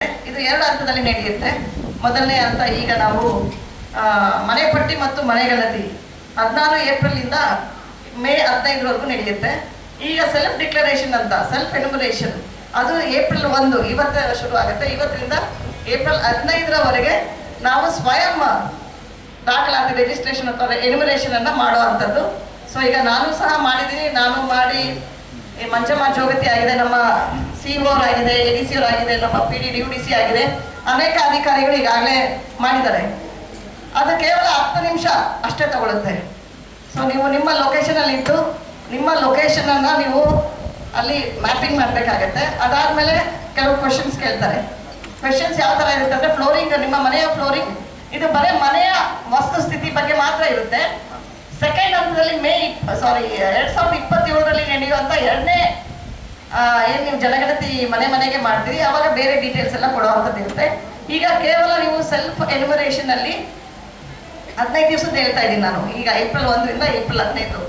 ಇದು 2 ಹಂತದಲ್ಲಿ ನಡೆಯುತ್ತೆ. ಮೊದಲನೇ ಹಂತ ಈಗ ನಾವು ಮನೆ ಪಟ್ಟಿ ಮತ್ತು ಮನೆಗಣತಿ 16 ಏಪ್ರಿಲಿಂದ ಮೇ 15ರವರೆಗೂ ನಡೆಯುತ್ತೆ. ಈಗ ಸೆಲ್ಫ್ ಡಿಕ್ಲರೇಷನ್ ಅಂತ ಸೆಲ್ಫ್ ಎನ್ಯುಮರೇಷನ್ ಅದು ಏಪ್ರಿಲ್ 1 ಇವತ್ತೇ ಶುರು ಆಗುತ್ತೆ. ಇವತ್ತರಿಂದ ಏಪ್ರಿಲ್ 15ರವರೆಗೆ ನಾವು ಸ್ವಯಂ ದಾಖಲಾತಿ ರಿಜಿಸ್ಟ್ರೇಷನ್ ಅಥವಾ ಎನ್ಯುಮರೇಷನ್ ಅನ್ನ ಮಾಡೋ ಅಂಥದ್ದು. ಸೊ ಈಗ ನಾನು ಸಹ ಮಾಡಿದ್ದೀನಿ. ನಾನು ಮಾಡಿ ಮಂಜಮ್ಮ ಜೋಗತಿ ಆಗಿದೆ, ನಮ್ಮ CO ಆಗಿದೆ, ADC ಆಗಿದೆ, ನಮ್ಮ PD DUDC ಆಗಿದೆ, ಅನೇಕ ಅಧಿಕಾರಿಗಳು ಈಗಾಗಲೇ ಮಾಡಿದ್ದಾರೆ. ಅದು ಕೇವಲ 10 ನಿಮಿಷ ಅಷ್ಟೇ ತಗೊಳುತ್ತೆ. ಸೊ ನೀವು ನಿಮ್ಮ ಲೊಕೇಶನಲ್ಲಿ ಇದ್ದು ನಿಮ್ಮ ಲೊಕೇಶನನ್ನು ನೀವು ಅಲ್ಲಿ ಮ್ಯಾಪಿಂಗ್ ಮಾಡಬೇಕಾಗತ್ತೆ. ಅದಾದಮೇಲೆ ಕೆಲವು ಕ್ವಶನ್ಸ್ ಕೇಳ್ತಾರೆ. ಕ್ವಶನ್ಸ್ ಯಾವ ಥರ ಇರುತ್ತೆ ಅಂದರೆ ಫ್ಲೋರಿಂಗ್, ನಿಮ್ಮ ಮನೆಯ ಫ್ಲೋರಿಂಗ್ ಇದು ಬರೀ ಮನೆಯ ವಸ್ತುಸ್ಥಿತಿ ಬಗ್ಗೆ ಮಾತ್ರ ಇರುತ್ತೆ. ಸೆಕೆಂಡ್ ಹಂತದಲ್ಲಿ 2027ರಲ್ಲಿ ನಡೆಯುವಂಥ 2ನೇ ಏನು ನೀವು ಜನಗಣತಿ ಮನೆಗೆ ಮಾಡ್ತೀರಿ, ಅವಾಗ ಬೇರೆ ಡೀಟೇಲ್ಸ್ ಎಲ್ಲ ಕೊಡುವಂಥದ್ದು ಇರುತ್ತೆ. ಈಗ ಕೇವಲ ನೀವು ಸೆಲ್ಫ್ ಎನ್ಯುಮರೇಷನ್ ಅಲ್ಲಿ 15 ದಿವಸದ ಹೇಳ್ತಾ ಇದ್ದೀನಿ ನಾನು. ಈಗ ಏಪ್ರಿಲ್ 1ರಿಂದ ಏಪ್ರಿಲ್ 15